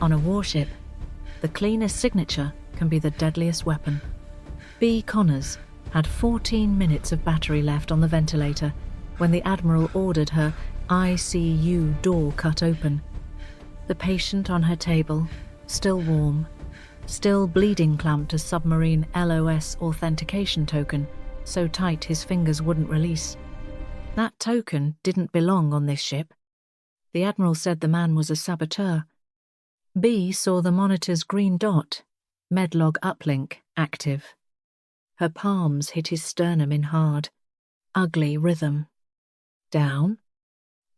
On a warship, the cleanest signature can be the deadliest weapon. B. Connors had 14 minutes of battery left on the ventilator when the Admiral ordered her ICU door cut open. The patient on her table, still warm, still bleeding, clamped a Submarine L-0 authentication token so tight his fingers wouldn't release. That token didn't belong on this ship. The Admiral said the man was a saboteur. B saw the monitor's green dot, Medlog uplink, active. Her palms hit his sternum in hard, ugly rhythm. Down,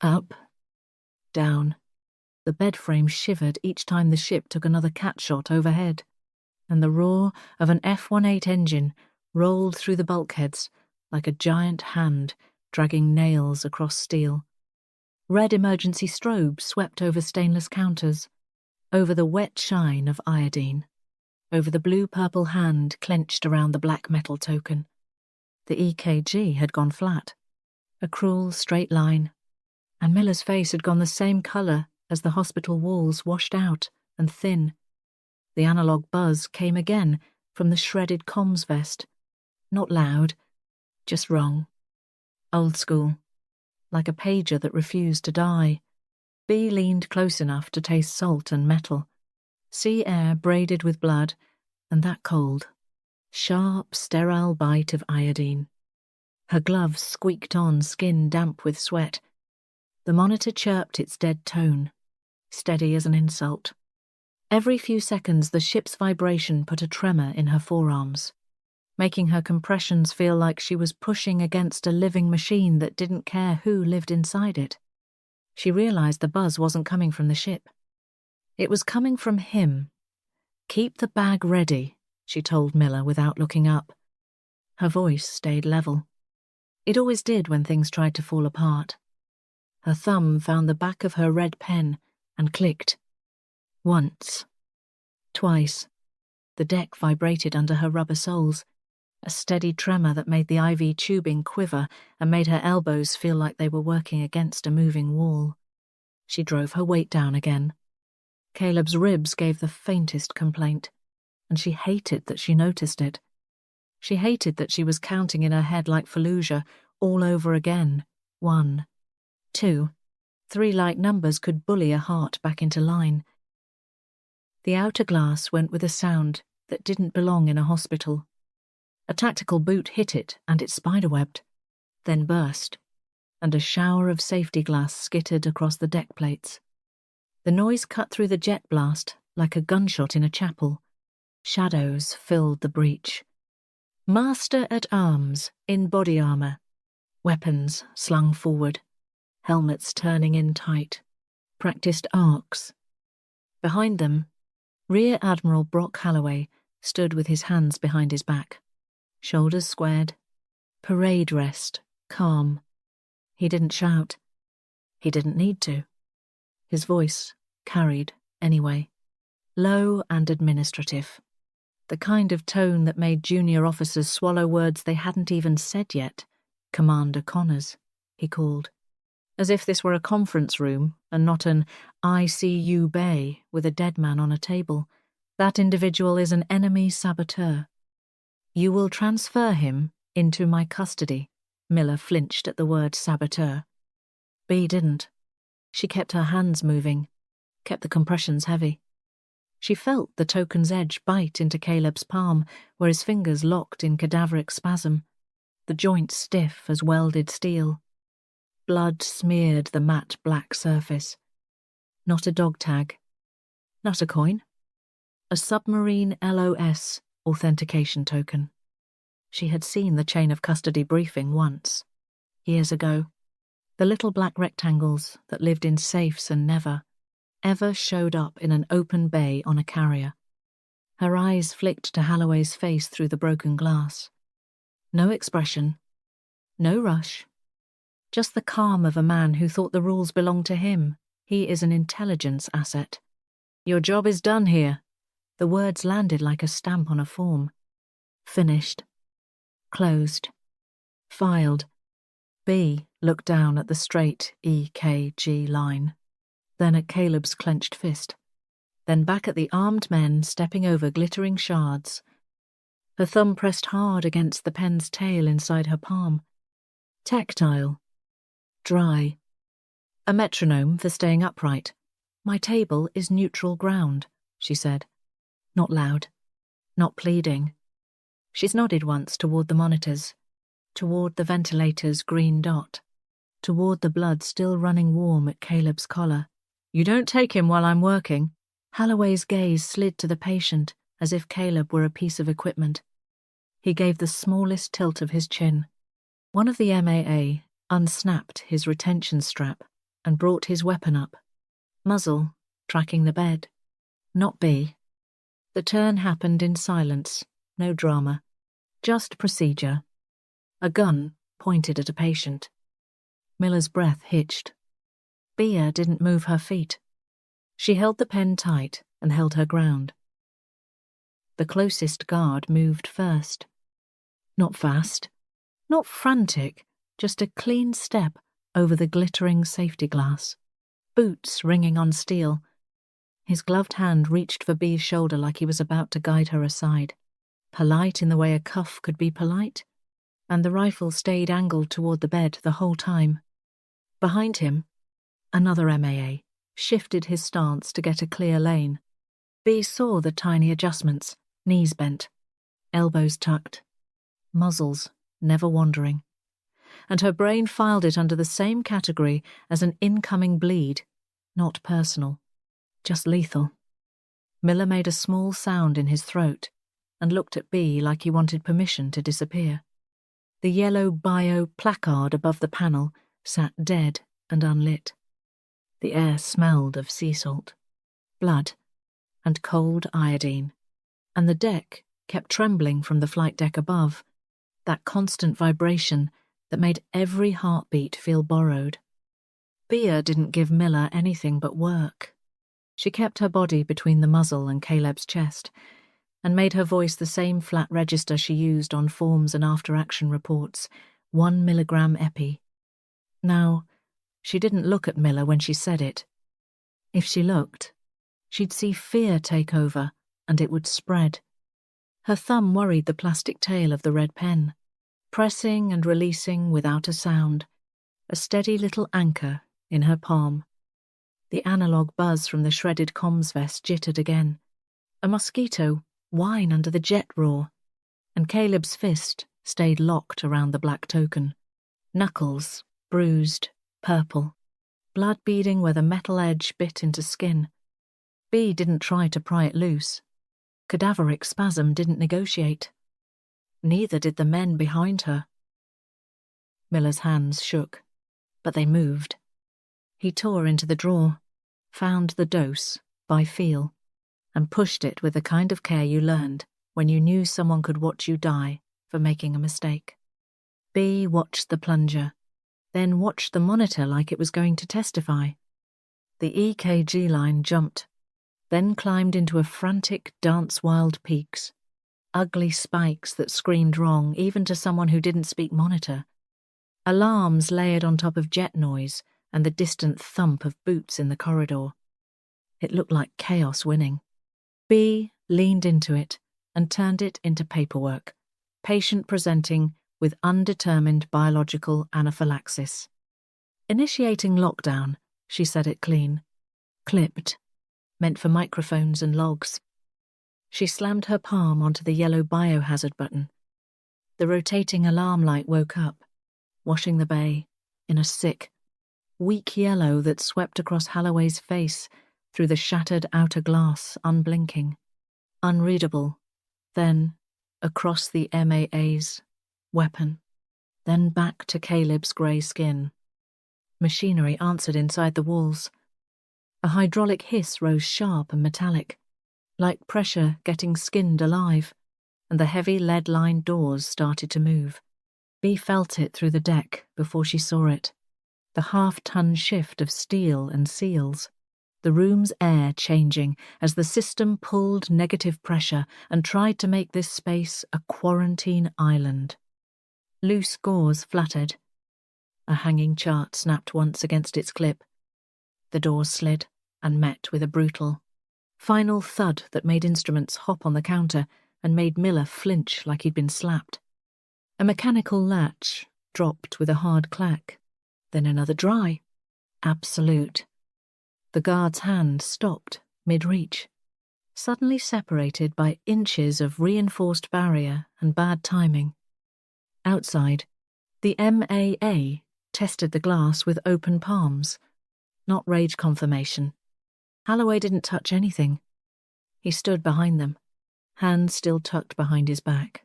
up, down. The bed frame shivered each time the ship took another cat shot overhead, and the roar of an F-18 engine rolled through the bulkheads like a giant hand dragging nails across steel. Red emergency strobes swept over stainless counters, over the wet shine of iodine, over the blue-purple hand clenched around the black metal token. The EKG had gone flat, a cruel straight line, and Miller's face had gone the same colour as the hospital walls, washed out and thin. The analog buzz came again from the shredded comms vest. Not loud, just wrong. Old school, like a pager that refused to die. B leaned close enough to taste salt and metal, sea air braided with blood, and that cold, sharp, sterile bite of iodine. Her gloves squeaked on skin damp with sweat. The monitor chirped its dead tone, steady as an insult. Every few seconds the ship's vibration put a tremor in her forearms, making her compressions feel like she was pushing against a living machine that didn't care who lived inside it. She realized the buzz wasn't coming from the ship. It was coming from him. "Keep the bag ready," she told Miller without looking up. Her voice stayed level. It always did when things tried to fall apart. Her thumb found the back of her red pen and clicked. Once. Twice. The deck vibrated under her rubber soles, a steady tremor that made the IV tubing quiver and made her elbows feel like they were working against a moving wall. She drove her weight down again. Caleb's ribs gave the faintest complaint, and she hated that she noticed it. She hated that she was counting in her head like Fallujah all over again. 1, 2, 3 light numbers could bully a heart back into line. The outer glass went with a sound that didn't belong in a hospital. A tactical boot hit it and it spiderwebbed, then burst, and a shower of safety glass skittered across the deck plates. The noise cut through the jet blast like a gunshot in a chapel. Shadows filled the breach. Master at arms in body armour, weapons slung forward, helmets turning in tight, practiced arcs. Behind them, Rear Admiral Brock Halloway stood with his hands behind his back, shoulders squared, parade rest, calm. He didn't shout. He didn't need to. His voice carried anyway, low and administrative. The kind of tone that made junior officers swallow words they hadn't even said yet. "Commander Connors," he called, as if this were a conference room and not an ICU bay with a dead man on a table. "That individual is an enemy saboteur. You will transfer him into my custody." Miller flinched at the word saboteur. B didn't. She kept her hands moving, kept the compressions heavy. She felt the token's edge bite into Caleb's palm, where his fingers locked in cadaveric spasm, the joint stiff as welded steel. Blood smeared the matte black surface. Not a dog tag. Not a coin. A Submarine LOS authentication token. She had seen the chain of custody briefing once, years ago. The little black rectangles that lived in safes and never, ever showed up in an open bay on a carrier. Her eyes flicked to Halloway's face through the broken glass. No expression. No rush. Just the calm of a man who thought the rules belonged to him. He is an intelligence asset. "Your job is done here." The words landed like a stamp on a form. Finished. Closed. Filed. B looked down at the straight EKG line, then at Caleb's clenched fist. then back at the armed men stepping over glittering shards. Her thumb pressed hard against the pen's tail inside her palm. Tactile. Dry. A metronome for staying upright. "My table is neutral ground," she said. Not loud. Not pleading. She's nodded once toward the monitors, toward the ventilator's green dot, toward the blood still running warm at Caleb's collar. "You don't take him while I'm working." Holloway's gaze slid to the patient as if Caleb were a piece of equipment. He gave the smallest tilt of his chin. One of the MAA unsnapped his retention strap and brought his weapon up. Muzzle, tracking the bed. Not B. The turn happened in silence, no drama. Just procedure. A gun pointed at a patient. Miller's breath hitched. Bea didn't move her feet. She held the pen tight and held her ground. The closest guard moved first. Not fast, not frantic, just a clean step over the glittering safety glass. Boots ringing on steel. His gloved hand reached for Bee's shoulder like he was about to guide her aside. Polite in the way a cuff could be polite, and the rifle stayed angled toward the bed the whole time. Behind him, another MAA shifted his stance to get a clear lane. Bee saw the tiny adjustments, knees bent, elbows tucked, muzzles never wandering, and her brain filed it under the same category as an incoming bleed, not personal, just lethal. Miller made a small sound in his throat and looked at Bee like he wanted permission to disappear. The yellow bio placard above the panel sat dead and unlit. The air smelled of sea salt, blood, and cold iodine, and the deck kept trembling from the flight deck above, that constant vibration that made every heartbeat feel borrowed. Bea didn't give Miller anything but work. She kept her body between the muzzle and Caleb's chest, and made her voice the same flat register she used on forms and after-action reports, 1 milligram epi. Now, she didn't look at Miller when she said it. If she looked, she'd see fear take over, and it would spread. Her thumb worried the plastic tail of the red pen, pressing and releasing without a sound, a steady little anchor in her palm. The analog buzz from the shredded comms vest jittered again. A mosquito whine under the jet roar, and Caleb's fist stayed locked around the black token. Knuckles, bruised, purple, blood beading where the metal edge bit into skin. Bee didn't try to pry it loose. Cadaveric spasm didn't negotiate. Neither did the men behind her. Miller's hands shook, but they moved. He tore into the drawer, found the dose by feel, and pushed it with the kind of care you learned when you knew someone could watch you die for making a mistake. Bee watched the plunger, then watched the monitor like it was going to testify. The EKG line jumped, then climbed into a frantic dance wild peaks, ugly spikes that screamed wrong even to someone who didn't speak monitor. Alarms layered on top of jet noise and the distant thump of boots in the corridor. It looked like chaos winning. Bee leaned into it and turned it into paperwork, patient presenting with undetermined biological anaphylaxis. Initiating lockdown, she said it clean. Clipped, meant for microphones and logs. She slammed her palm onto the yellow biohazard button. The rotating alarm light woke up, washing the bay in a sick, weak yellow that swept across Holloway's face through the shattered outer glass, unblinking, unreadable, then across the MAA's weapon, then back to Caleb's grey skin. Machinery answered inside the walls. A hydraulic hiss rose sharp and metallic, like pressure getting skinned alive, and the heavy lead-lined doors started to move. Bee felt it through the deck before she saw it, the half-ton shift of steel and seals, the room's air changing as the system pulled negative pressure and tried to make this space a quarantine island. Loose gauze fluttered. A hanging chart snapped once against its clip. The door slid and met with a brutal Final thud that made instruments hop on the counter and made Miller flinch like he'd been slapped. A mechanical latch dropped with a hard clack, then another dry. Absolute. The guard's hand stopped mid-reach, suddenly separated by inches of reinforced barrier and bad timing. Outside, the MAA tested the glass with open palms. Not rage confirmation. Holloway didn't touch anything. He stood behind them, hands still tucked behind his back,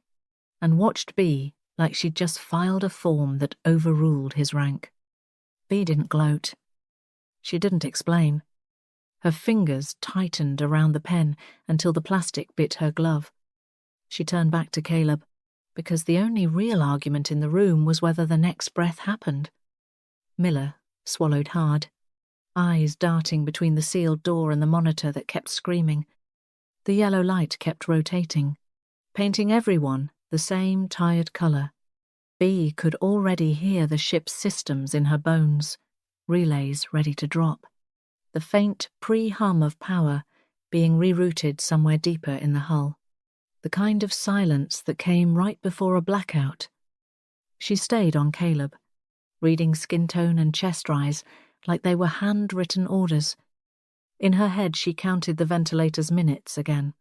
and watched Bea like she'd just filed a form that overruled his rank. Bea didn't gloat. She didn't explain. Her fingers tightened around the pen until the plastic bit her glove. She turned back to Caleb, because the only real argument in the room was whether the next breath happened. Miller swallowed hard, eyes darting between the sealed door and the monitor that kept screaming. The yellow light kept rotating, painting everyone the same tired colour. Bea could already hear the ship's systems in her bones, relays ready to drop, the faint pre-hum of power being rerouted somewhere deeper in the hull, the kind of silence that came right before a blackout. She stayed on Caleb, reading skin tone and chest rise like they were handwritten orders. In her head she counted the ventilator's minutes again,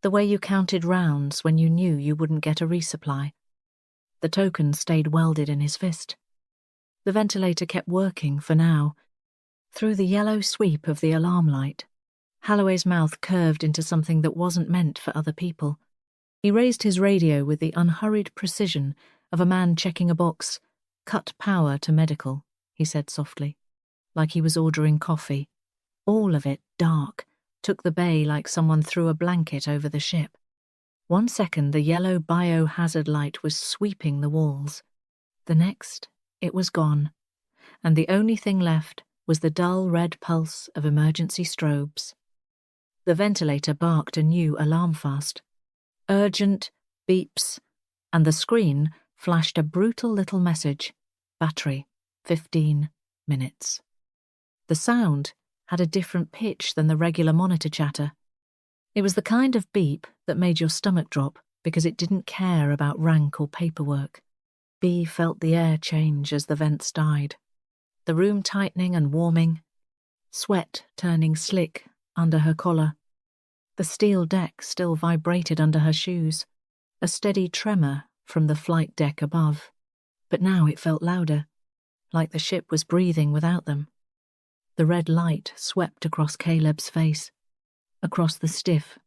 the way you counted rounds when you knew you wouldn't get a resupply. The token stayed welded in his fist. The ventilator kept working for now. Through the yellow sweep of the alarm light, Holloway's mouth curved into something that wasn't meant for other people. He raised his radio with the unhurried precision of a man checking a box. "Cut power to medical," he said softly, like he was ordering coffee. All of it dark, took the bay like someone threw a blanket over the ship. 1 second the yellow biohazard light was sweeping the walls. The next, it was gone, and the only thing left was the dull red pulse of emergency strobes. The ventilator barked a new alarm fast. Urgent beeps, and the screen flashed a brutal little message. Battery, 15 minutes. The sound had a different pitch than the regular monitor chatter. It was the kind of beep that made your stomach drop because it didn't care about rank or paperwork. Bea felt the air change as the vents died, the room tightening and warming, sweat turning slick under her collar. The steel deck still vibrated under her shoes, a steady tremor from the flight deck above, but now it felt louder, like the ship was breathing without them. The red light swept across Caleb's face, across the stiff,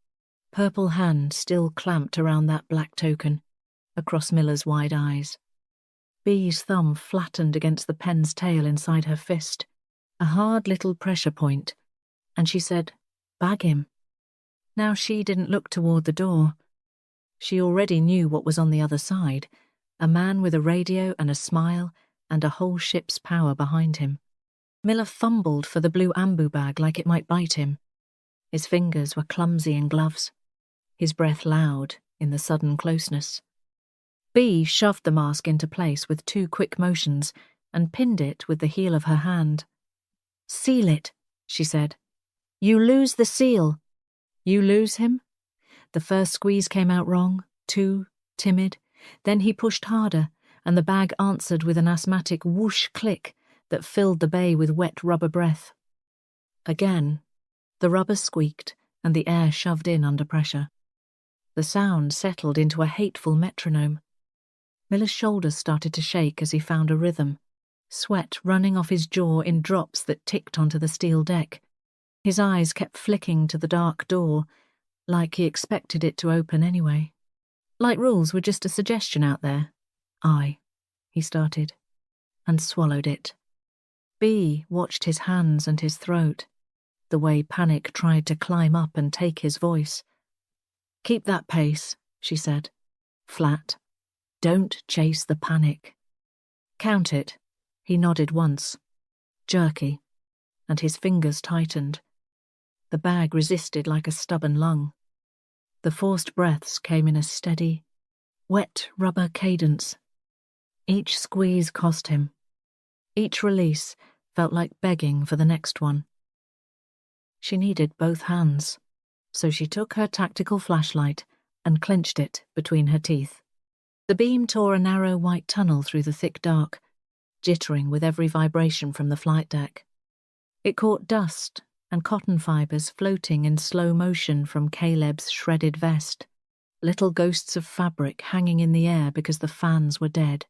purple hand still clamped around that black token, across Miller's wide eyes. Bea's thumb flattened against the pen's tail inside her fist, a hard little pressure point, and she said, "Bag him." Now she didn't look toward the door. She already knew what was on the other side, a man with a radio and a smile and a whole ship's power behind him. Miller fumbled for the blue ambu bag like it might bite him. His fingers were clumsy in gloves, his breath loud in the sudden closeness. Bea shoved the mask into place with 2 quick motions and pinned it with the heel of her hand. "Seal it," she said. "You lose the seal." "You lose him?" The first squeeze came out wrong, too timid. Then he pushed harder, and the bag answered with an asthmatic whoosh click that filled the bay with wet rubber breath. Again, the rubber squeaked and the air shoved in under pressure. The sound settled into a hateful metronome. Miller's shoulders started to shake as he found a rhythm, sweat running off his jaw in drops that ticked onto the steel deck. His eyes kept flicking to the dark door, like he expected it to open anyway. Like rules were just a suggestion out there. "Aye," he started, and swallowed it. Bea watched his hands and his throat, the way panic tried to climb up and take his voice. "Keep that pace," she said, flat. "Don't chase the panic." "Count it." He nodded once, jerky, and his fingers tightened. The bag resisted like a stubborn lung. The forced breaths came in a steady, wet rubber cadence. Each squeeze cost him. Each release felt like begging for the next one. She needed both hands. so she took her tactical flashlight and clenched it between her teeth. The beam tore a narrow white tunnel through the thick dark, jittering with every vibration from the flight deck. It caught dust and cotton fibers floating in slow motion from Caleb's shredded vest, little ghosts of fabric hanging in the air because the fans were dead.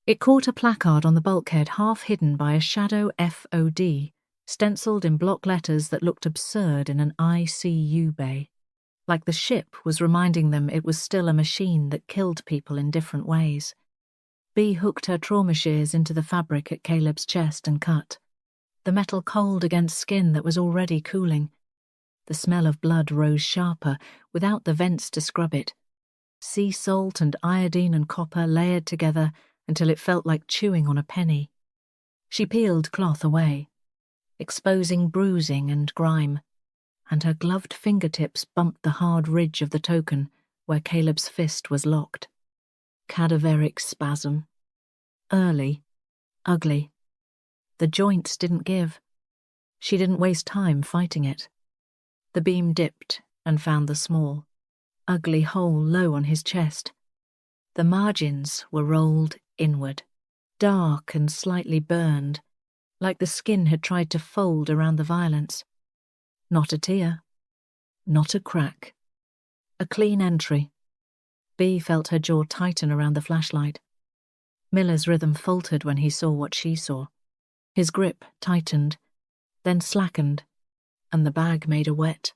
It caught a placard on the bulkhead half hidden by a shadow FOD, stenciled in block letters that looked absurd in an ICU bay, like the ship was reminding them it was still a machine that killed people in different ways. Bea hooked her trauma shears into the fabric at Caleb's chest and cut, the metal cold against skin that was already cooling. The smell of blood rose sharper without the vents to scrub it. Sea salt and iodine and copper layered together until it felt like chewing on a penny. She peeled cloth away, exposing bruising and grime, and her gloved fingertips bumped the hard ridge of the token where Caleb's fist was locked. Cadaveric spasm. Early. Ugly. The joints didn't give. She didn't waste time fighting it. The beam dipped and found the small, ugly hole low on his chest. The margins were rolled inward, dark and slightly burned, like the skin had tried to fold around the violence. Not a tear. Not a crack. A clean entry. Bea felt her jaw tighten around the flashlight. Miller's rhythm faltered when he saw what she saw. His grip tightened, then slackened, and the bag made a wet,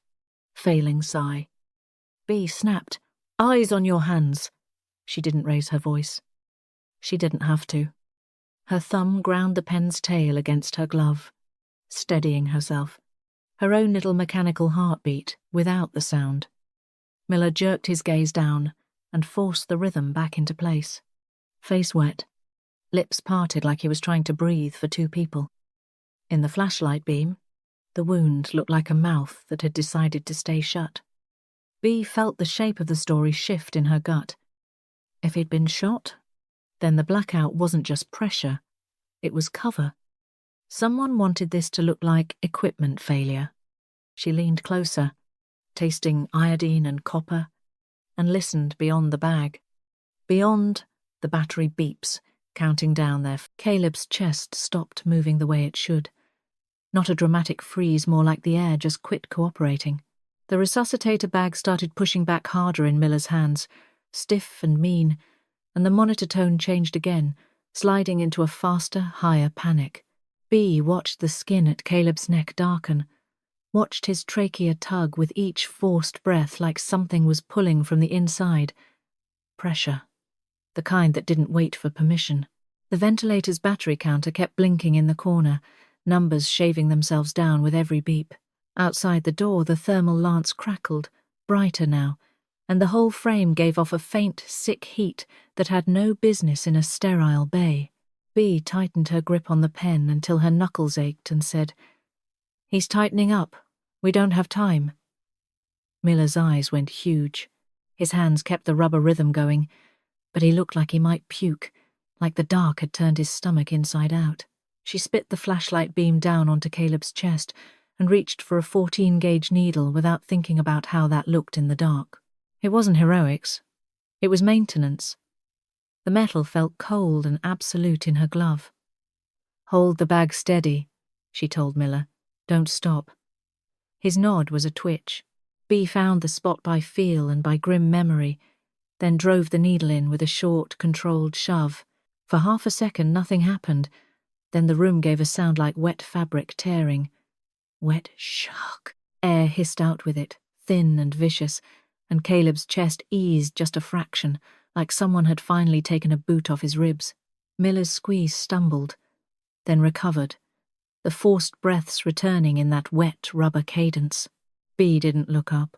failing sigh. Bea snapped, "Eyes on your hands." She didn't raise her voice. She didn't have to. Her thumb ground the pen's tail against her glove, steadying herself, her own little mechanical heartbeat without the sound. Miller jerked his gaze down and forced the rhythm back into place. Face wet, lips parted like he was trying to breathe for two people. In the flashlight beam, the wound looked like a mouth that had decided to stay shut. Bea felt the shape of the story shift in her gut. If he'd been shot, then the blackout wasn't just pressure, it was cover. Someone wanted this to look like equipment failure. She leaned closer, tasting iodine and copper, and listened beyond the bag. Beyond, the battery beeps, counting down there. Caleb's chest stopped moving the way it should. Not a dramatic freeze, more like the air just quit cooperating. The resuscitator bag started pushing back harder in Miller's hands, stiff and mean, and the monitor tone changed again, sliding into a faster, higher panic. Bea watched the skin at Caleb's neck darken, watched his trachea tug with each forced breath like something was pulling from the inside. Pressure. The kind that didn't wait for permission. The ventilator's battery counter kept blinking in the corner, numbers shaving themselves down with every beep. Outside the door, the thermal lance crackled, brighter now, and the whole frame gave off a faint, sick heat that had no business in a sterile bay. Bea tightened her grip on the pen until her knuckles ached and said, "He's tightening up. We don't have time." Miller's eyes went huge. His hands kept the rubber rhythm going, but he looked like he might puke, like the dark had turned his stomach inside out. She spit the flashlight beam down onto Caleb's chest and reached for a 14-gauge needle without thinking about how that looked in the dark. It wasn't heroics. It was maintenance. The metal felt cold and absolute in her glove. "Hold the bag steady," she told Miller. "Don't stop." His nod was a twitch. Bea found the spot by feel and by grim memory, then drove the needle in with a short, controlled shove. For half a second nothing happened, then the room gave a sound like wet fabric tearing. Wet shark. Air hissed out with it, thin and vicious, and Caleb's chest eased just a fraction, like someone had finally taken a boot off his ribs. Miller's squeeze stumbled, then recovered, the forced breaths returning in that wet rubber cadence. Bea didn't look up.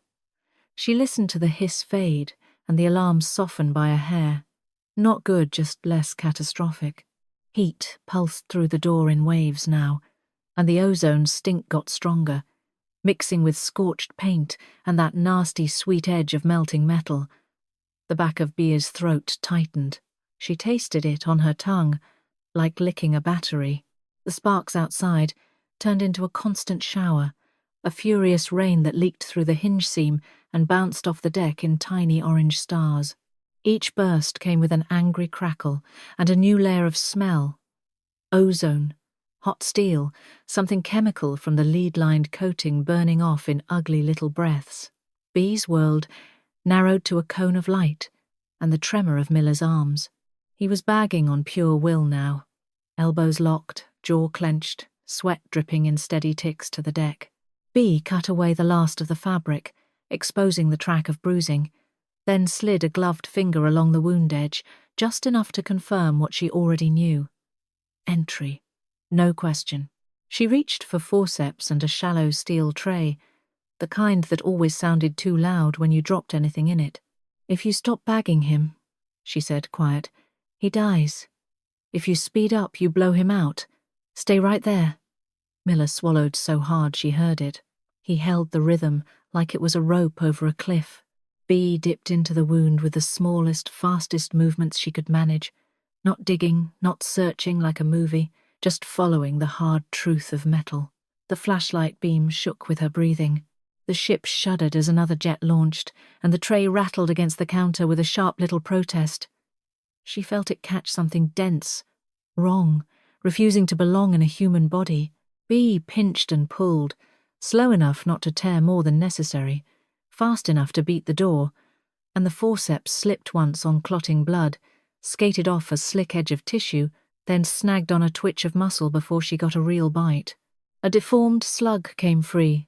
She listened to the hiss fade and the alarm soften by a hair. Not good, just less catastrophic. Heat pulsed through the door in waves now, and the ozone stink got stronger, mixing with scorched paint and that nasty sweet edge of melting metal. The back of Bea's throat tightened. She tasted it on her tongue, like licking a battery. The sparks outside turned into a constant shower, a furious rain that leaked through the hinge seam and bounced off the deck in tiny orange stars. Each burst came with an angry crackle and a new layer of smell. Ozone, hot steel, something chemical from the lead-lined coating burning off in ugly little breaths. B's world narrowed to a cone of light and the tremor of Miller's arms. He was bagging on pure will now, elbows locked, jaw clenched, sweat dripping in steady ticks to the deck. B cut away the last of the fabric, exposing the track of bruising, then slid a gloved finger along the wound edge, just enough to confirm what she already knew. Entry. No question. She reached for forceps and a shallow steel tray, the kind that always sounded too loud when you dropped anything in it. "If you stop bagging him," she said, quiet, "he dies. If you speed up, you blow him out. Stay right there." Miller swallowed so hard she heard it. He held the rhythm like it was a rope over a cliff. B dipped into the wound with the smallest, fastest movements she could manage, not digging, not searching like a movie, just following the hard truth of metal. The flashlight beam shook with her breathing. The ship shuddered as another jet launched, and the tray rattled against the counter with a sharp little protest. She felt it catch something dense, wrong, refusing to belong in a human body. B pinched and pulled, slow enough not to tear more than necessary, fast enough to beat the door, and the forceps slipped once on clotting blood, skated off a slick edge of tissue, then snagged on a twitch of muscle before she got a real bite. A deformed slug came free,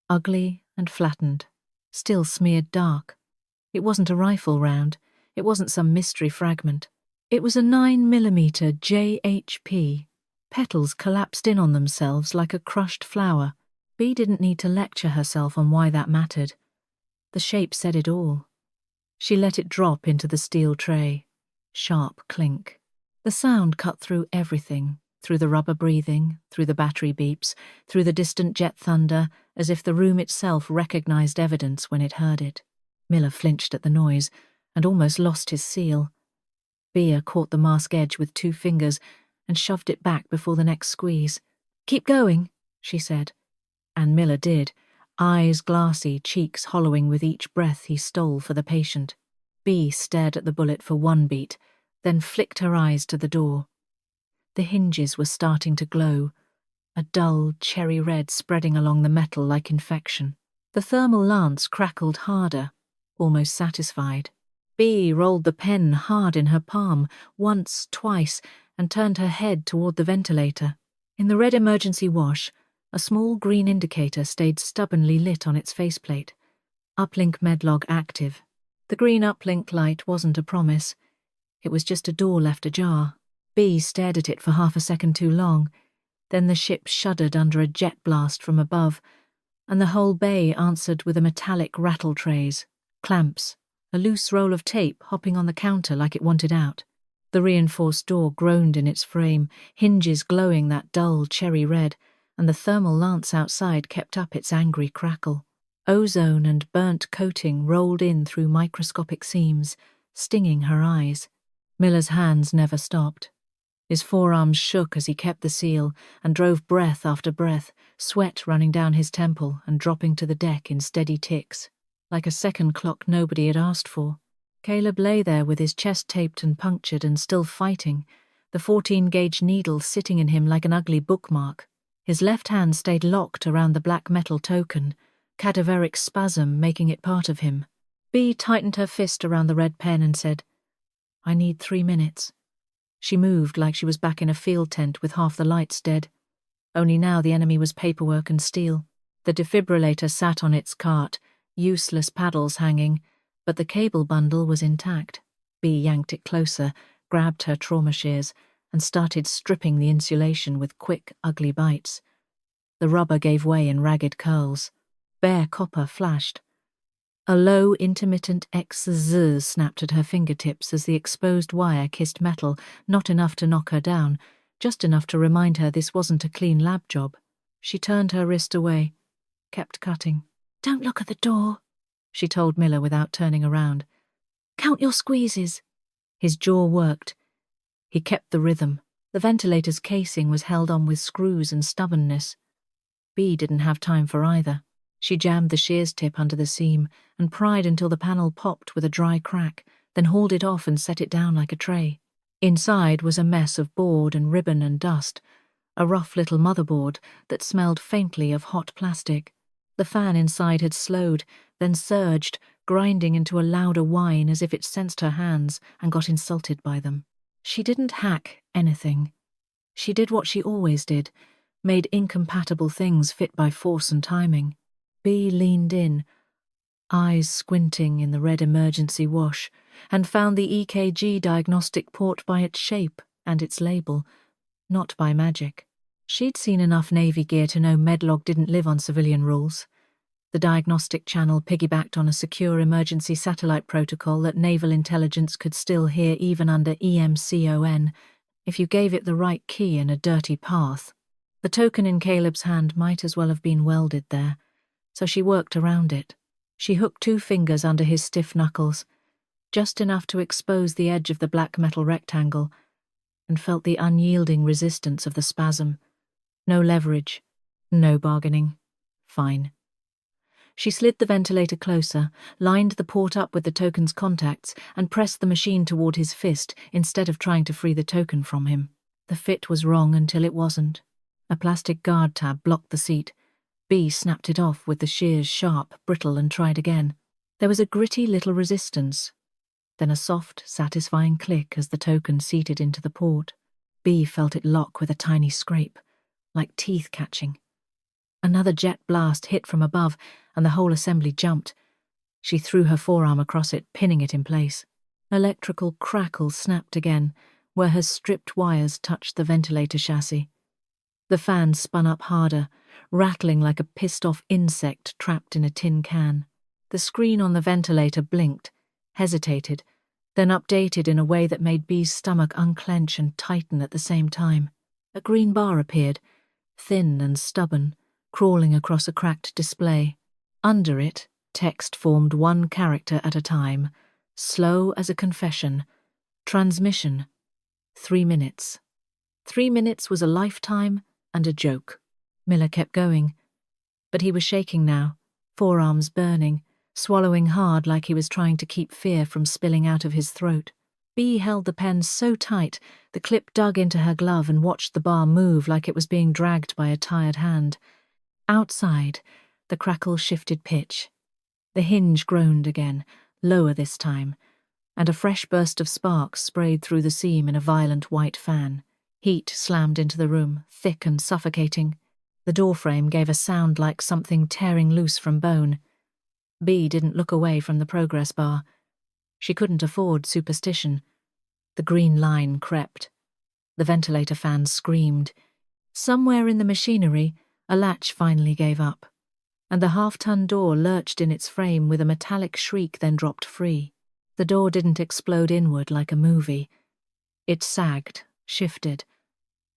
ugly and flattened, still smeared dark. It wasn't a rifle round, it wasn't some mystery fragment. It was a 9mm JHP. Petals collapsed in on themselves like a crushed flower. B didn't need to lecture herself on why that mattered. The shape said it all. She let it drop into the steel tray. Sharp clink. The sound cut through everything, through the rubber breathing, through the battery beeps, through the distant jet thunder, as if the room itself recognized evidence when it heard it. Miller flinched at the noise and almost lost his seal. Bea caught the mask edge with 2 fingers and shoved it back before the next squeeze. "Keep going," she said. And Miller did, eyes glassy, cheeks hollowing with each breath he stole for the patient. Bea stared at the bullet for 1 beat, then flicked her eyes to the door. The hinges were starting to glow, a dull cherry red spreading along the metal like infection. The thermal lance crackled harder, almost satisfied. Bea rolled the pen hard in her palm, once, twice, and turned her head toward the ventilator. In the red emergency wash, a small green indicator stayed stubbornly lit on its faceplate. Uplink medlog active. The green uplink light wasn't a promise. It was just a door left ajar. Bea stared at it for half a second too long. Then the ship shuddered under a jet blast from above, and the whole bay answered with a metallic rattle trays, clamps, a loose roll of tape hopping on the counter like it wanted out. The reinforced door groaned in its frame, hinges glowing that dull cherry red, and the thermal lance outside kept up its angry crackle. Ozone and burnt coating rolled in through microscopic seams, stinging her eyes. Miller's hands never stopped. His forearms shook as he kept the seal and drove breath after breath, sweat running down his temple and dropping to the deck in steady ticks, like a second clock nobody had asked for. Caleb lay there with his chest taped and punctured and still fighting, the 14-gauge needle sitting in him like an ugly bookmark. His left hand stayed locked around the black metal token, cadaveric spasm making it part of him. Bea tightened her fist around the red pen and said, "I need 3 minutes." She moved like she was back in a field tent with half the lights dead. Only now the enemy was paperwork and steel. The defibrillator sat on its cart, useless paddles hanging, but the cable bundle was intact. Bea yanked it closer, grabbed her trauma shears, and started stripping the insulation with quick, ugly bites. The rubber gave way in ragged curls. Bare copper flashed. A low, intermittent XZ snapped at her fingertips as the exposed wire kissed metal, not enough to knock her down, just enough to remind her this wasn't a clean lab job. She turned her wrist away, kept cutting. "Don't look at the door," she told Miller without turning around. "Count your squeezes." His jaw worked. He kept the rhythm. The ventilator's casing was held on with screws and stubbornness. Bea didn't have time for either. She jammed the shears tip under the seam and pried until the panel popped with a dry crack, then hauled it off and set it down like a tray. Inside was a mess of board and ribbon and dust, a rough little motherboard that smelled faintly of hot plastic. The fan inside had slowed, then surged, grinding into a louder whine as if it sensed her hands and got insulted by them. She didn't hack anything. She did what she always did, made incompatible things fit by force and timing. Bea leaned in, eyes squinting in the red emergency wash, and found the EKG diagnostic port by its shape and its label, not by magic. She'd seen enough Navy gear to know Medlog didn't live on civilian rules. The diagnostic channel piggybacked on a secure emergency satellite protocol that naval intelligence could still hear even under EMCON if you gave it the right key and a dirty path. The token in Caleb's hand might as well have been welded there, so she worked around it. She hooked 2 fingers under his stiff knuckles, just enough to expose the edge of the black metal rectangle, and felt the unyielding resistance of the spasm. No leverage, no bargaining. Fine. She slid the ventilator closer, lined the port up with the token's contacts, and pressed the machine toward his fist instead of trying to free the token from him. The fit was wrong until it wasn't. A plastic guard tab blocked the seat. Bea snapped it off with the shears sharp, brittle, and tried again. There was a gritty little resistance, then a soft, satisfying click as the token seated into the port. Bea felt it lock with a tiny scrape, like teeth catching. Another jet blast hit from above, and the whole assembly jumped. She threw her forearm across it, pinning it in place. Electrical crackle snapped again, where her stripped wires touched the ventilator chassis. The fan spun up harder, rattling like a pissed-off insect trapped in a tin can. The screen on the ventilator blinked, hesitated, then updated in a way that made Bea's stomach unclench and tighten at the same time. A green bar appeared, thin and stubborn, crawling across a cracked display. Under it, text formed one character at a time, slow as a confession. Transmission. 3 minutes. 3 minutes was a lifetime and a joke. Miller kept going, but he was shaking now, forearms burning, swallowing hard like he was trying to keep fear from spilling out of his throat. Bea held the pen so tight the clip dug into her glove and watched the bar move like it was being dragged by a tired hand. Outside, the crackle shifted pitch. The hinge groaned again, lower this time, and a fresh burst of sparks sprayed through the seam in a violent white fan. Heat slammed into the room, thick and suffocating. The doorframe gave a sound like something tearing loose from bone. Bea didn't look away from the progress bar. She couldn't afford superstition. The green line crept. The ventilator fan screamed. Somewhere in the machinery, a latch finally gave up, and the half-ton door lurched in its frame with a metallic shriek, then dropped free. The door didn't explode inward like a movie. It sagged, shifted,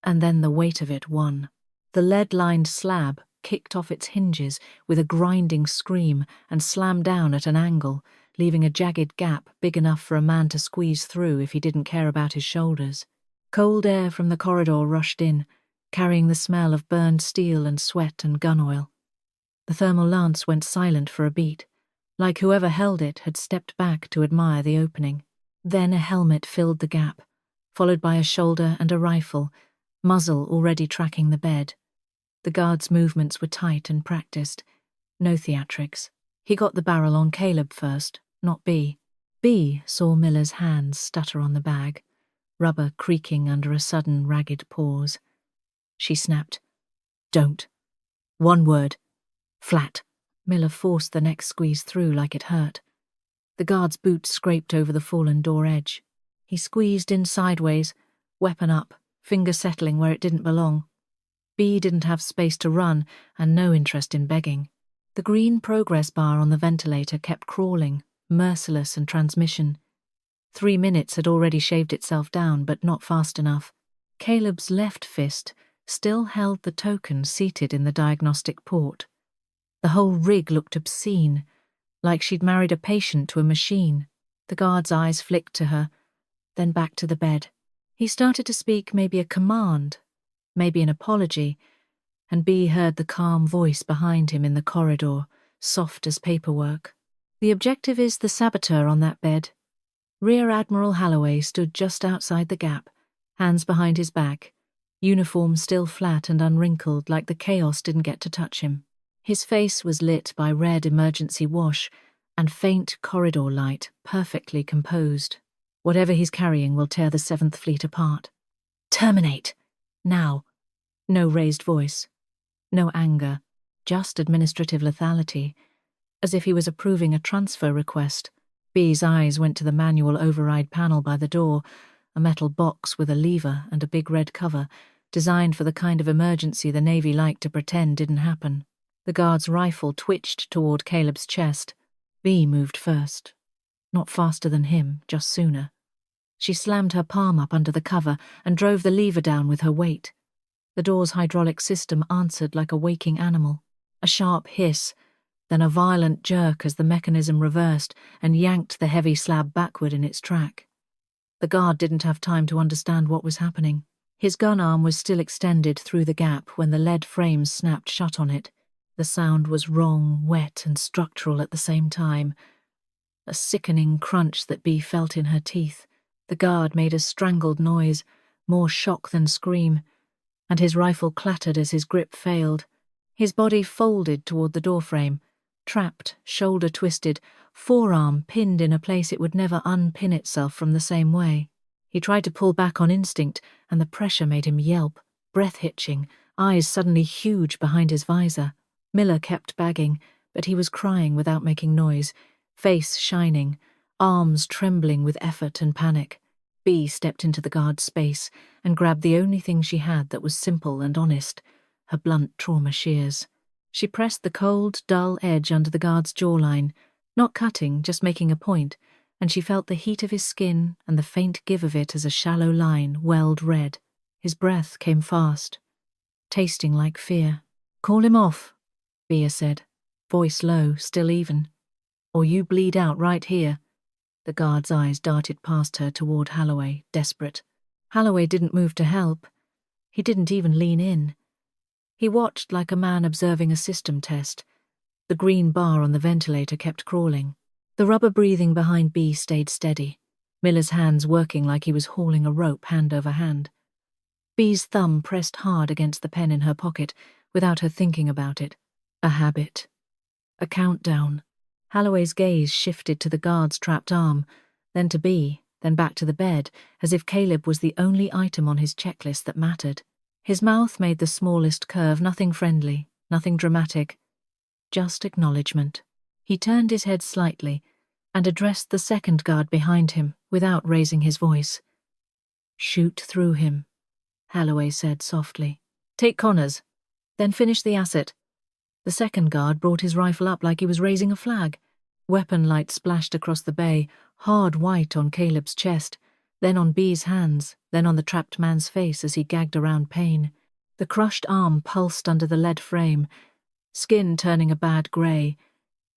and then the weight of it won. The lead-lined slab kicked off its hinges with a grinding scream and slammed down at an angle, leaving a jagged gap big enough for a man to squeeze through if he didn't care about his shoulders. Cold air from the corridor rushed in, carrying the smell of burned steel and sweat and gun oil. The thermal lance went silent for a beat, like whoever held it had stepped back to admire the opening. Then a helmet filled the gap, followed by a shoulder and a rifle, muzzle already tracking the bed. The guard's movements were tight and practiced, no theatrics. He got the barrel on Caleb first, not Bea. Bea saw Miller's hands stutter on the bag, rubber creaking under a sudden ragged pause. She snapped, "Don't. One word. Flat." Miller forced the next squeeze through like it hurt. The guard's boot scraped over the fallen door edge. He squeezed in sideways, weapon up, finger settling where it didn't belong. Bea didn't have space to run and no interest in begging. The green progress bar on the ventilator kept crawling, merciless and transmission. 3 minutes had already shaved itself down, but not fast enough. Caleb's left fist still held the token seated in the diagnostic port. The whole rig looked obscene, like she'd married a patient to a machine. The guard's eyes flicked to her, then back to the bed. He started to speak maybe a command, maybe an apology, and Bee heard the calm voice behind him in the corridor, soft as paperwork. "The objective is the saboteur on that bed." Rear Admiral Holloway stood just outside the gap, hands behind his back, uniform still flat and unwrinkled like the chaos didn't get to touch him. His face was lit by red emergency wash and faint corridor light, perfectly composed. Whatever he's carrying will tear the 7th Fleet apart. "Terminate! Now!" No raised voice. No anger. Just administrative lethality. As if he was approving a transfer request. Bee's eyes went to the manual override panel by the door, a metal box with a lever and a big red cover, designed for the kind of emergency the Navy liked to pretend didn't happen. The guard's rifle twitched toward Caleb's chest. Bee moved first. Not faster than him, just sooner. She slammed her palm up under the cover and drove the lever down with her weight. The door's hydraulic system answered like a waking animal. A sharp hiss, then a violent jerk as the mechanism reversed and yanked the heavy slab backward in its track. The guard didn't have time to understand what was happening. His gun arm was still extended through the gap when the lead frame snapped shut on it. The sound was wrong, wet, and structural at the same time. A sickening crunch that Bee felt in her teeth. The guard made a strangled noise, more shock than scream, and his rifle clattered as his grip failed. His body folded toward the doorframe, trapped, shoulder twisted, forearm pinned in a place it would never unpin itself from the same way. He tried to pull back on instinct, and the pressure made him yelp, breath-hitching, eyes suddenly huge behind his visor. Miller kept bagging, but he was crying without making noise, face shining, arms trembling with effort and panic. Bee stepped into the guard's space and grabbed the only thing she had that was simple and honest, her blunt trauma shears. She pressed the cold, dull edge under the guard's jawline, not cutting, just making a point, and she felt the heat of his skin and the faint give of it as a shallow line welled red. His breath came fast, tasting like fear. "Call him off," Bea said, voice low, still even. "Or you bleed out right here." The guard's eyes darted past her toward Holloway, desperate. Holloway didn't move to help. He didn't even lean in. He watched like a man observing a system test. The green bar on the ventilator kept crawling. The rubber breathing behind Bee stayed steady, Miller's hands working like he was hauling a rope hand over hand. Bee's thumb pressed hard against the pen in her pocket without her thinking about it. A habit. A countdown. Holloway's gaze shifted to the guard's trapped arm, then to Bee, then back to the bed, as if Caleb was the only item on his checklist that mattered. His mouth made the smallest curve, nothing friendly, nothing dramatic, just acknowledgement. He turned his head slightly and addressed the second guard behind him without raising his voice. "Shoot through him," Holloway said softly. "Take Connors, then finish the asset." The second guard brought his rifle up like he was raising a flag. Weapon light splashed across the bay, hard white on Caleb's chest, then on Bee's hands, then on the trapped man's face as he gagged around pain. The crushed arm pulsed under the lead frame, skin turning a bad grey,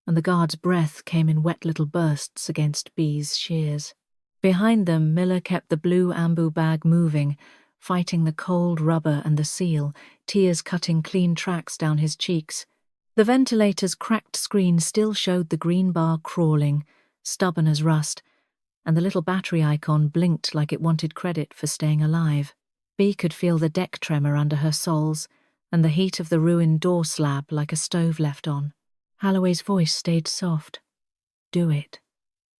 and the guard's breath came in wet little bursts against Bee's shears. Behind them, Miller kept the blue ambu bag moving, fighting the cold rubber and the seal, tears cutting clean tracks down his cheeks. The ventilator's cracked screen still showed the green bar crawling, stubborn as rust, and the little battery icon blinked like it wanted credit for staying alive. Bee could feel the deck tremor under her soles, and the heat of the ruined door slab like a stove left on. Holloway's voice stayed soft. "Do it."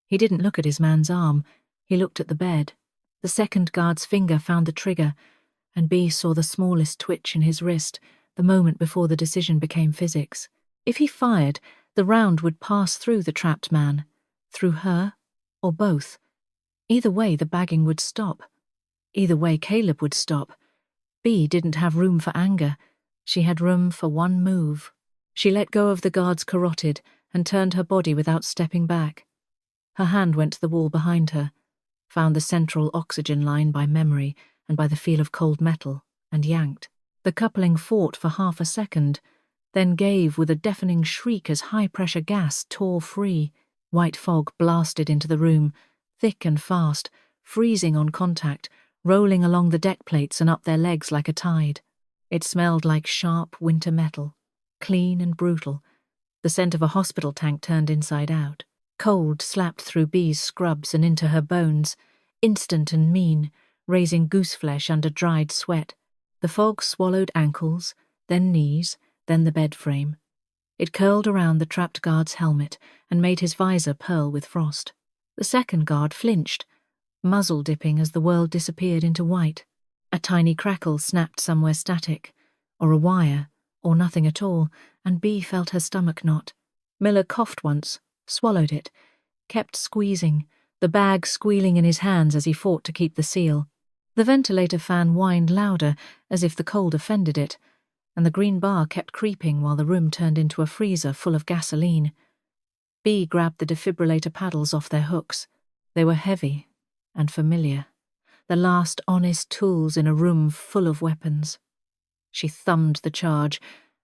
He didn't look at his man's arm, he looked at the bed. The second guard's finger found the trigger, and Bee saw the smallest twitch in his wrist, the moment before the decision became physics. If he fired, the round would pass through the trapped man, through her, or both. Either way, the bagging would stop. Either way, Caleb would stop. Bee didn't have room for anger. She had room for one move. She let go of the guard's carotid and turned her body without stepping back. Her hand went to the wall behind her, found the central oxygen line by memory and by the feel of cold metal, and yanked. The coupling fought for half a second, then gave with a deafening shriek as high-pressure gas tore free. White fog blasted into the room, thick and fast, freezing on contact, rolling along the deck plates and up their legs like a tide. It smelled like sharp winter metal, clean and brutal, the scent of a hospital tank turned inside out. Cold slapped through Bee's scrubs and into her bones, instant and mean, raising gooseflesh under dried sweat. The fog swallowed ankles, then knees, then the bed frame. It curled around the trapped guard's helmet and made his visor pearl with frost. The second guard flinched, muzzle dipping as the world disappeared into white. A tiny crackle snapped somewhere static, or a wire, or nothing at all, and Bee felt her stomach knot. Miller coughed once, swallowed it, kept squeezing, the bag squealing in his hands as he fought to keep the seal. The ventilator fan whined louder, as if the cold offended it, and the green bar kept creeping while the room turned into a freezer full of gasoline. Bee grabbed the defibrillator paddles off their hooks. They were heavy and familiar, the last honest tools in a room full of weapons. She thumbed the charge,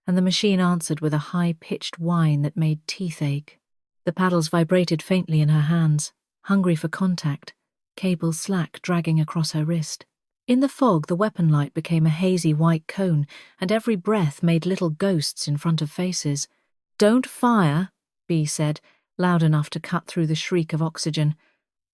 and the machine answered with a high-pitched whine that made teeth ache. The paddles vibrated faintly in her hands, hungry for contact, cable slack dragging across her wrist. In the fog, the weapon light became a hazy white cone, and every breath made little ghosts in front of faces. "Don't fire," Bee said, loud enough to cut through the shriek of oxygen.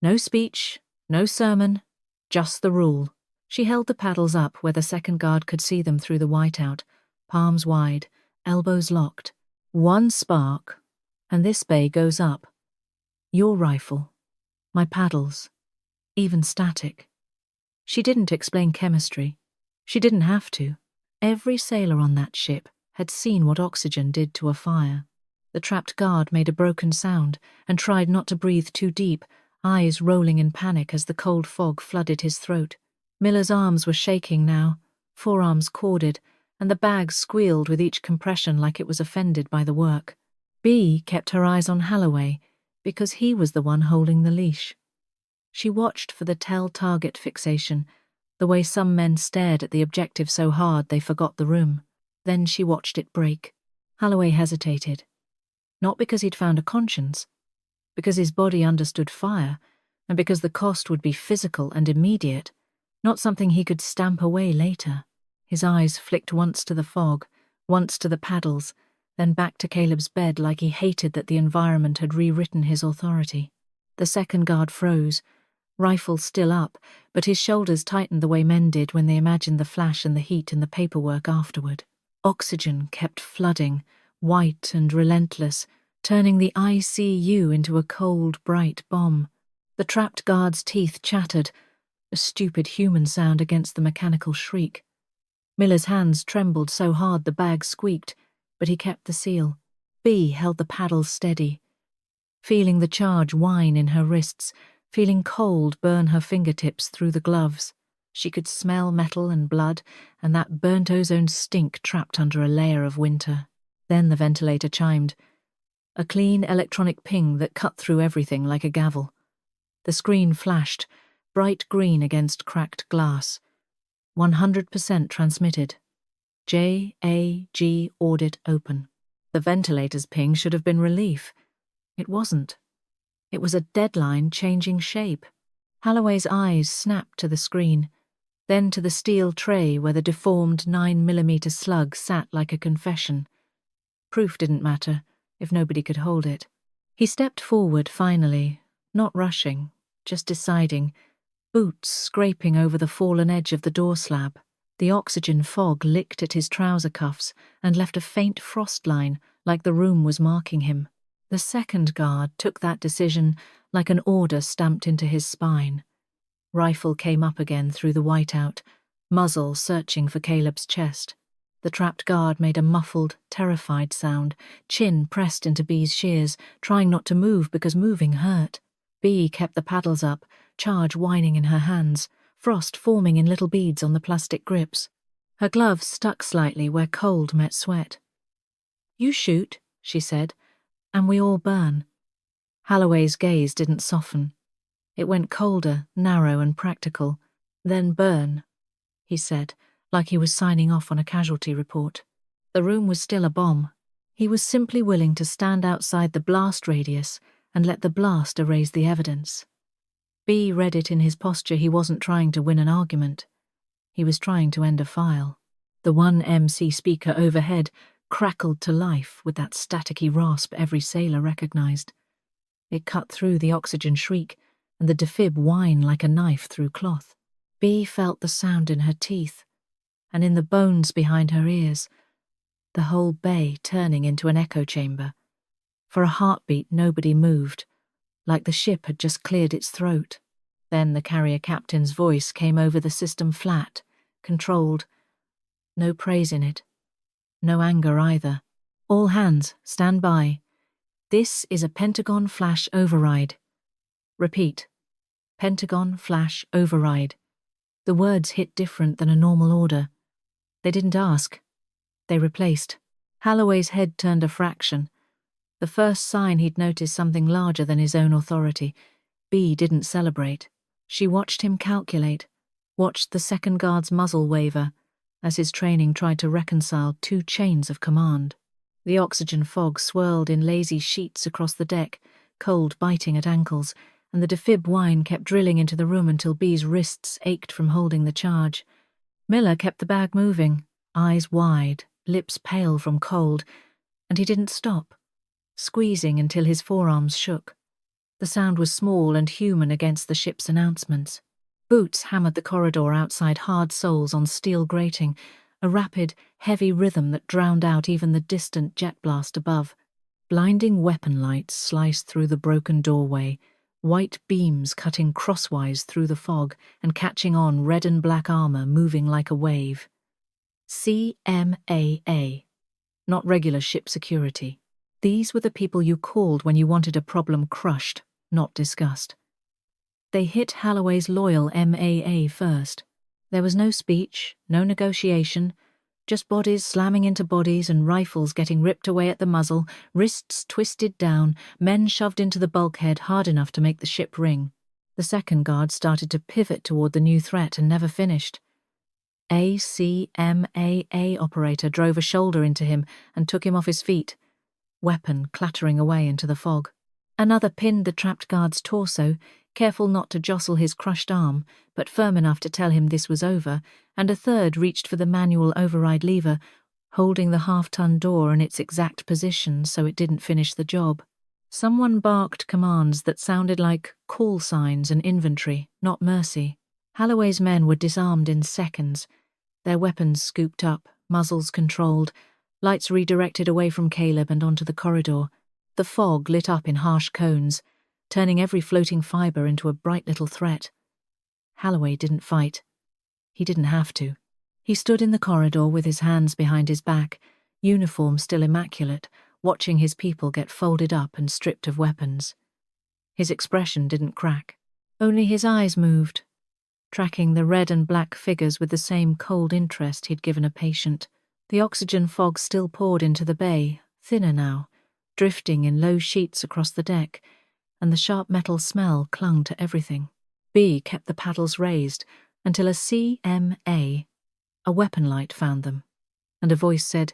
"No speech, no sermon, just the rule." She held the paddles up where the second guard could see them through the whiteout, palms wide, elbows locked. "One spark, and this bay goes up. Your rifle, my paddles, even static." She didn't explain chemistry. She didn't have to. Every sailor on that ship had seen what oxygen did to a fire. The trapped guard made a broken sound and tried not to breathe too deep, eyes rolling in panic as the cold fog flooded his throat. Miller's arms were shaking now, forearms corded, and the bag squealed with each compression like it was offended by the work. Bee kept her eyes on Holloway, because he was the one holding the leash. She watched for the tell-target fixation, the way some men stared at the objective so hard they forgot the room. Then she watched it break. Holloway hesitated. Not because he'd found a conscience, because his body understood fire, and because the cost would be physical and immediate, not something he could stamp away later. His eyes flicked once to the fog, once to the paddles, then back to Caleb's bed like he hated that the environment had rewritten his authority. The second guard froze, rifle still up, but his shoulders tightened the way men did when they imagined the flash and the heat and the paperwork afterward. Oxygen kept flooding, white and relentless, turning the ICU into a cold, bright bomb. The trapped guard's teeth chattered, a stupid human sound against the mechanical shriek. Miller's hands trembled so hard the bag squeaked, but he kept the seal. Bee held the paddles steady, feeling the charge whine in her wrists, feeling cold burn her fingertips through the gloves. She could smell metal and blood, and that burnt ozone stink trapped under a layer of winter. Then the ventilator chimed, a clean electronic ping that cut through everything like a gavel. The screen flashed, bright green against cracked glass. 100% transmitted. JAG audit open. The ventilator's ping should have been relief. It wasn't. It was a deadline changing shape. Holloway's eyes snapped to the screen, then to the steel tray where the deformed 9mm slug sat like a confession. Proof didn't matter, if nobody could hold it. He stepped forward finally, not rushing, just deciding, boots scraping over the fallen edge of the door slab. The oxygen fog licked at his trouser cuffs and left a faint frost line like the room was marking him. The second guard took that decision like an order stamped into his spine. Rifle came up again through the whiteout, muzzle searching for Caleb's chest. The trapped guard made a muffled, terrified sound, chin pressed into Bee's shears, trying not to move because moving hurt. Bee kept the paddles up, charge whining in her hands, frost forming in little beads on the plastic grips. Her gloves stuck slightly where cold met sweat. "You shoot," she said, "and we all burn." Holloway's gaze didn't soften. It went colder, narrow and practical. "Then burn," he said, like he was signing off on a casualty report. The room was still a bomb. He was simply willing to stand outside the blast radius and let the blast erase the evidence. Bee read it in his posture. He wasn't trying to win an argument. He was trying to end a file. The 1MC speaker overhead crackled to life with that staticky rasp every sailor recognized. It cut through the oxygen shriek and the defib whine like a knife through cloth. Bea felt the sound in her teeth and in the bones behind her ears, the whole bay turning into an echo chamber. For a heartbeat, nobody moved, like the ship had just cleared its throat. Then the carrier captain's voice came over the system flat, controlled. No praise in it. No anger either. All hands, stand by. This is a Pentagon flash override. Repeat. Pentagon flash override. The words hit different than a normal order. They didn't ask. They replaced. Holloway's head turned a fraction. The first sign he'd noticed something larger than his own authority. Bea didn't celebrate. She watched him calculate, watched the second guard's muzzle waver, as his training tried to reconcile two chains of command. The oxygen fog swirled in lazy sheets across the deck, cold biting at ankles, and the defib whine kept drilling into the room until Bea's wrists ached from holding the charge. Miller kept the bag moving, eyes wide, lips pale from cold, and he didn't stop, squeezing until his forearms shook. The sound was small and human against the ship's announcements. Boots hammered the corridor outside hard soles on steel grating, a rapid, heavy rhythm that drowned out even the distant jet blast above. Blinding weapon lights sliced through the broken doorway, white beams cutting crosswise through the fog and catching on red and black armor moving like a wave. CMAA. Not regular ship security. These were the people you called when you wanted a problem crushed, not discussed. They hit Holloway's loyal MAA first. There was no speech, no negotiation, just bodies slamming into bodies and rifles getting ripped away at the muzzle, wrists twisted down, men shoved into the bulkhead hard enough to make the ship ring. The second guard started to pivot toward the new threat and never finished. A CMAA operator drove a shoulder into him and took him off his feet, weapon clattering away into the fog. Another pinned the trapped guard's torso, careful not to jostle his crushed arm, but firm enough to tell him this was over, and a third reached for the manual override lever, holding the half-ton door in its exact position so it didn't finish the job. Someone barked commands that sounded like call signs and inventory, not mercy. Holloway's men were disarmed in seconds, their weapons scooped up, muzzles controlled, lights redirected away from Caleb and onto the corridor. The fog lit up in harsh cones, turning every floating fibre into a bright little threat. Holloway didn't fight. He didn't have to. He stood in the corridor with his hands behind his back, uniform still immaculate, watching his people get folded up and stripped of weapons. His expression didn't crack. Only his eyes moved, tracking the red and black figures with the same cold interest he'd given a patient. The oxygen fog still poured into the bay, thinner now, drifting in low sheets across the deck, and the sharp metal smell clung to everything. Bea kept the paddles raised until a CMA, a weapon light, found them, and a voice said,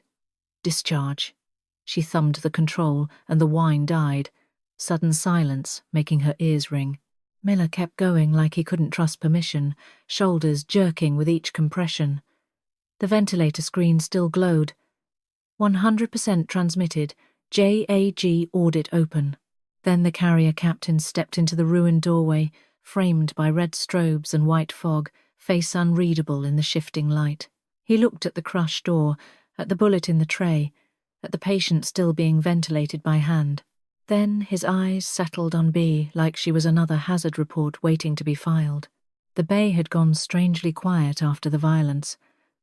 "Discharge." She thumbed the control, and the whine died, sudden silence making her ears ring. Miller kept going like he couldn't trust permission, shoulders jerking with each compression. The ventilator screen still glowed. 100% transmitted, JAG audit open. Then the carrier captain stepped into the ruined doorway, framed by red strobes and white fog, face unreadable in the shifting light. He looked at the crushed door, at the bullet in the tray, at the patient still being ventilated by hand. Then his eyes settled on Bea like she was another hazard report waiting to be filed. The bay had gone strangely quiet after the violence,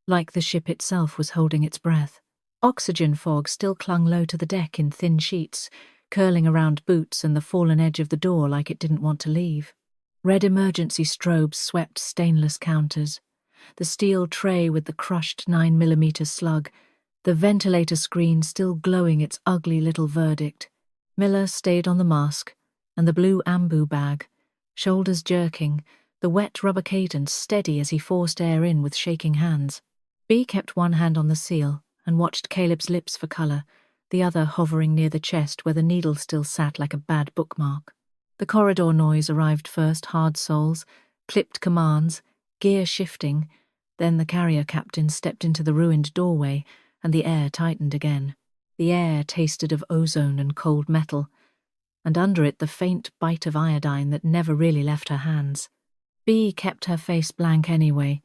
like the ship itself was holding its breath. Oxygen fog still clung low to the deck in thin sheets, curling around Boots and the fallen edge of the door like it didn't want to leave. Red emergency strobes swept stainless counters, the steel tray with the crushed 9mm slug, the ventilator screen still glowing its ugly little verdict. Miller stayed on the mask and the blue ambu bag, shoulders jerking, the wet rubber cadence steady as he forced air in with shaking hands. Bea kept one hand on the seal and watched Caleb's lips for colour, the other hovering near the chest where the needle still sat like a bad bookmark. The corridor noise arrived first, hard soles, clipped commands, gear shifting, Then the carrier captain stepped into the ruined doorway, and the air tightened again. The air tasted of ozone and cold metal, and under it the faint bite of iodine that never really left her hands. Bea kept her face blank anyway,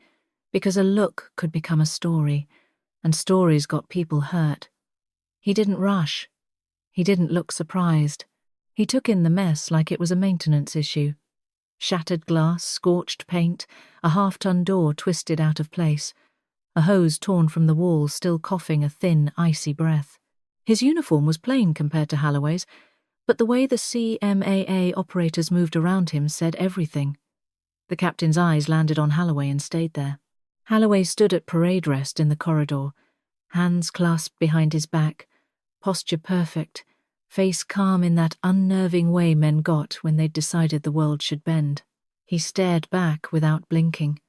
because a look could become a story, and stories got people hurt. He didn't rush. He didn't look surprised. He took in the mess like it was a maintenance issue. Shattered glass, scorched paint, a half-ton door twisted out of place, a hose torn from the wall still coughing a thin, icy breath. His uniform was plain compared to Halloway's, but the way the CMAA operators moved around him said everything. The captain's eyes landed on Halloway and stayed there. Halloway stood at parade rest in the corridor, hands clasped behind his back, posture perfect, face calm in that unnerving way men got when they'd decided the world should bend. He stared back without blinking.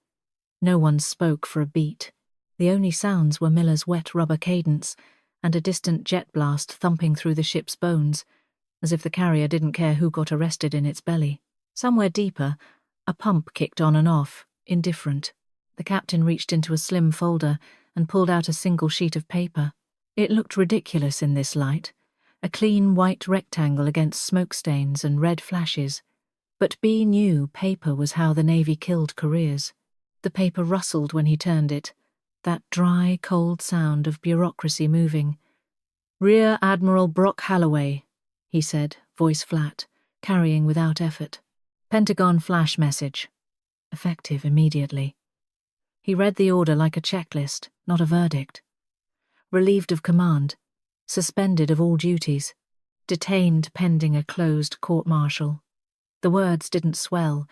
No one spoke for a beat. The only sounds were Miller's wet rubber cadence and a distant jet blast thumping through the ship's bones, as if the carrier didn't care who got arrested in its belly. Somewhere deeper, a pump kicked on and off, indifferent. The captain reached into a slim folder and pulled out a single sheet of paper. It looked ridiculous in this light, a clean white rectangle against smoke stains and red flashes. But Bea knew paper was how the Navy killed careers. The paper rustled when he turned it, that dry, cold sound of bureaucracy moving. "Rear Admiral Brock Halloway," he said, voice flat, carrying without effort. "Pentagon flash message." Effective immediately. He read the order like a checklist, not a verdict. Relieved of command, suspended of all duties, detained pending a closed court-martial. The words didn't swell,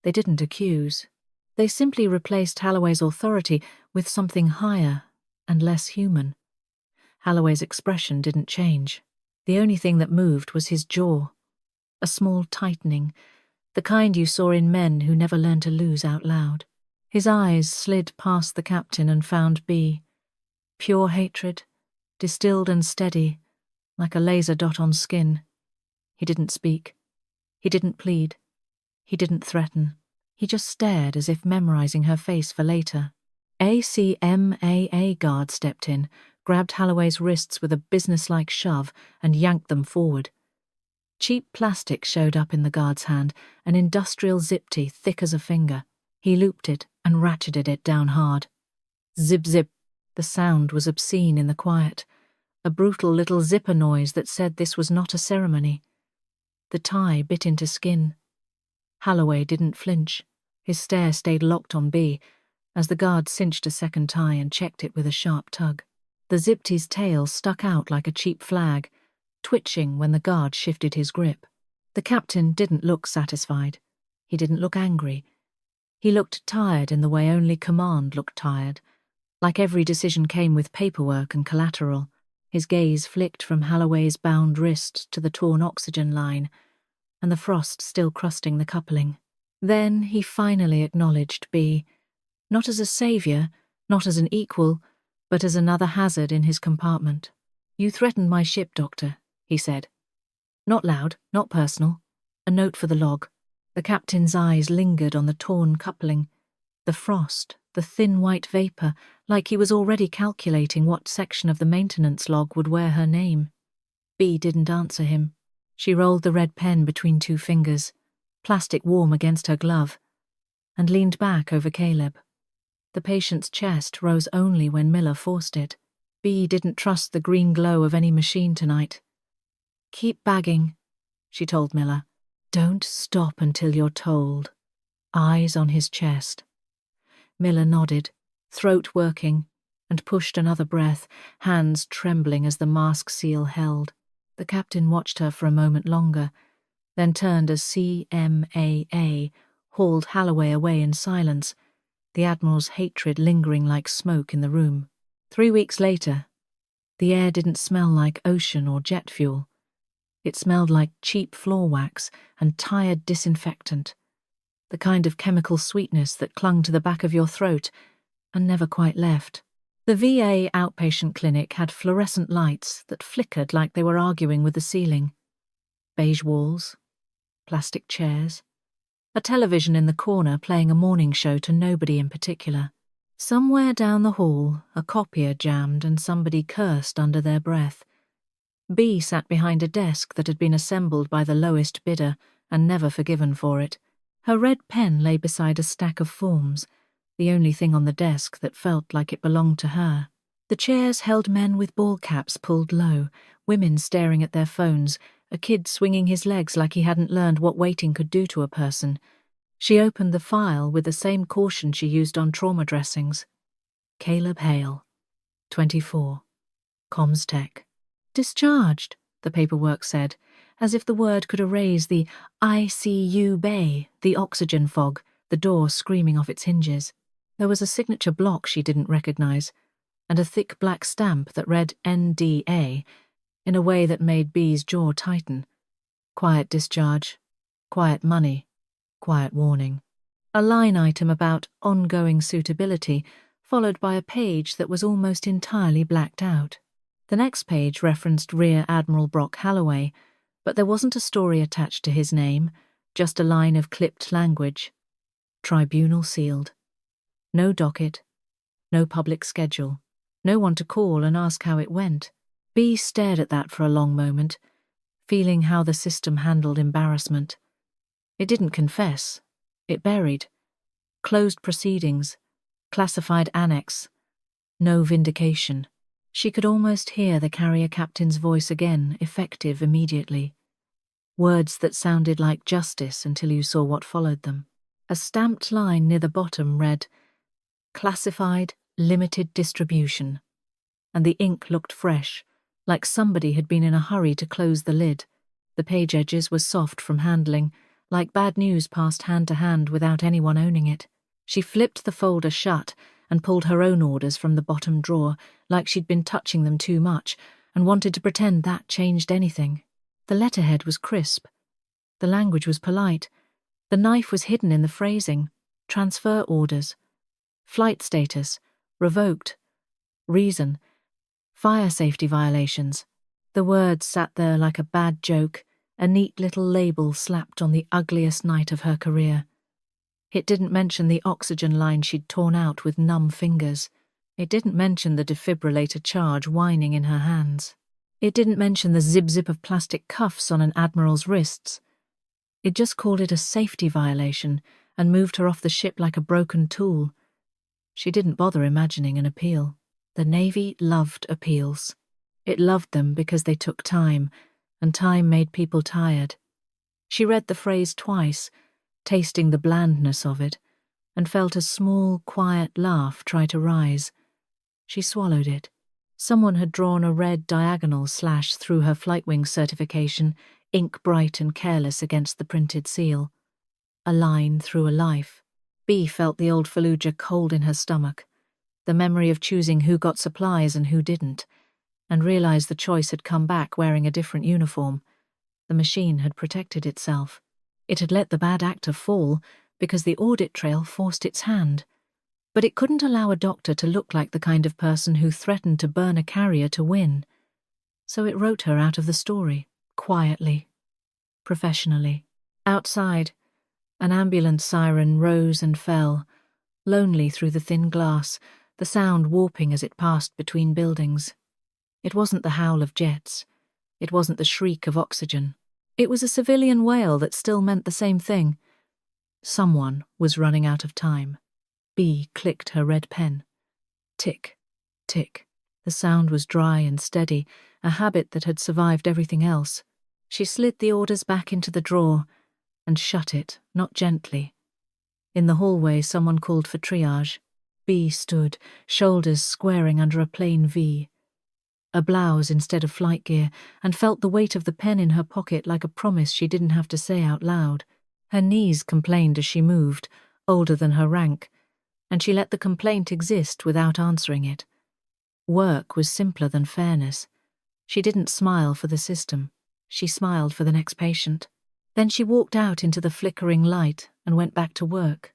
they didn't accuse. They simply replaced Halloway's authority with something higher and less human. Halloway's expression didn't change. The only thing that moved was his jaw. A small tightening, the kind you saw in men who never learned to lose out loud. His eyes slid past the captain and found Bea. Pure hatred, distilled and steady, like a laser dot on skin. He didn't speak. He didn't plead. He didn't threaten. He just stared as if memorizing her face for later. A CMAA guard stepped in, grabbed Halloway's wrists with a businesslike shove and yanked them forward. Cheap plastic showed up in the guard's hand, an industrial zip-tee thick as a finger. He looped it and ratcheted it down hard. Zip-zip. The sound was obscene in the quiet, a brutal little zipper noise that said this was not a ceremony. The tie bit into skin. Halloway didn't flinch. His stare stayed locked on Bea, as the guard cinched a second tie and checked it with a sharp tug. The zip-tee's tail stuck out like a cheap flag, twitching when the guard shifted his grip. The captain didn't look satisfied. He didn't look angry. He looked tired in the way only command looked tired, like every decision came with paperwork and collateral. His gaze flicked from Halloway's bound wrist to the torn oxygen line, and the frost still crusting the coupling. Then he finally acknowledged Bea, not as a savior, not as an equal, but as another hazard in his compartment. "You threatened my ship, Doctor," he said. Not loud, not personal. A note for the log. The captain's eyes lingered on the torn coupling, the frost, the thin white vapour, like he was already calculating what section of the maintenance log would wear her name. Bea didn't answer him. She rolled the red pen between two fingers, plastic warm against her glove, and leaned back over Caleb. The patient's chest rose only when Miller forced it. Bea didn't trust the green glow of any machine tonight. "Keep bagging," she told Miller. "Don't stop until you're told." Eyes on his chest. Miller nodded, throat working, and pushed another breath, hands trembling as the mask seal held. The captain watched her for a moment longer, then turned as CMAA hauled Halloway away in silence, the Admiral's hatred lingering like smoke in the room. 3 weeks later, the air didn't smell like ocean or jet fuel. It smelled like cheap floor wax and tired disinfectant, the kind of chemical sweetness that clung to the back of your throat and never quite left. The VA outpatient clinic had fluorescent lights that flickered like they were arguing with the ceiling. Beige walls, plastic chairs, a television in the corner playing a morning show to nobody in particular. Somewhere down the hall, a copier jammed and somebody cursed under their breath. B sat behind a desk that had been assembled by the lowest bidder and never forgiven for it. Her red pen lay beside a stack of forms, the only thing on the desk that felt like it belonged to her. The chairs held men with ball caps pulled low, women staring at their phones, a kid swinging his legs like he hadn't learned what waiting could do to a person. She opened the file with the same caution she used on trauma dressings. Caleb Hale, 24, Comms Tech. Discharged, the paperwork said, as if the word could erase the ICU bay, the oxygen fog, the door screaming off its hinges. There was a signature block she didn't recognize, and a thick black stamp that read NDA in a way that made B's jaw tighten. Quiet discharge, quiet money, quiet warning. A line item about ongoing suitability, followed by a page that was almost entirely blacked out. The next page referenced Rear Admiral Brock Halloway, but there wasn't a story attached to his name, just a line of clipped language. Tribunal sealed. No docket, no public schedule, no one to call and ask how it went. B stared at that for a long moment, feeling how the system handled embarrassment. It didn't confess, it buried. Closed proceedings, classified annex, no vindication. She could almost hear the carrier captain's voice again, effective immediately. Words that sounded like justice until you saw what followed them. A stamped line near the bottom read, "Classified, limited distribution." And the ink looked fresh, like somebody had been in a hurry to close the lid. The page edges were soft from handling, like bad news passed hand to hand without anyone owning it. She flipped the folder shut and pulled her own orders from the bottom drawer, like she'd been touching them too much, and wanted to pretend that changed anything. The letterhead was crisp. The language was polite. The knife was hidden in the phrasing. Transfer orders. Flight status. Revoked. Reason. Fire safety violations. The words sat there like a bad joke, a neat little label slapped on the ugliest night of her career. It didn't mention the oxygen line she'd torn out with numb fingers. It didn't mention the defibrillator charge whining in her hands. It didn't mention the zip-zip of plastic cuffs on an Admiral's wrists. It just called it a safety violation and moved her off the ship like a broken tool. She didn't bother imagining an appeal. The Navy loved appeals. It loved them because they took time, and time made people tired. She read the phrase twice, tasting the blandness of it, and felt a small, quiet laugh try to rise. She swallowed it. Someone had drawn a red diagonal slash through her flightwing certification, ink bright and careless against the printed seal. A line through a life. B felt the old Fallujah cold in her stomach, the memory of choosing who got supplies and who didn't, and realized the choice had come back wearing a different uniform. The machine had protected itself. It had let the bad actor fall because the audit trail forced its hand. But it couldn't allow a doctor to look like the kind of person who threatened to burn a carrier to win. So it wrote her out of the story, quietly, professionally. Outside, an ambulance siren rose and fell, lonely through the thin glass, the sound warping as it passed between buildings. It wasn't the howl of jets. It wasn't the shriek of oxygen. It was a civilian wail that still meant the same thing. Someone was running out of time. B clicked her red pen. Tick, tick. The sound was dry and steady, a habit that had survived everything else. She slid the orders back into the drawer and shut it, not gently. In the hallway, someone called for triage. B stood, shoulders squaring under a plain V. A blouse instead of flight gear, and felt the weight of the pen in her pocket like a promise she didn't have to say out loud. Her knees complained as she moved, older than her rank, and she let the complaint exist without answering it. Work was simpler than fairness. She didn't smile for the system. She smiled for the next patient. Then she walked out into the flickering light and went back to work.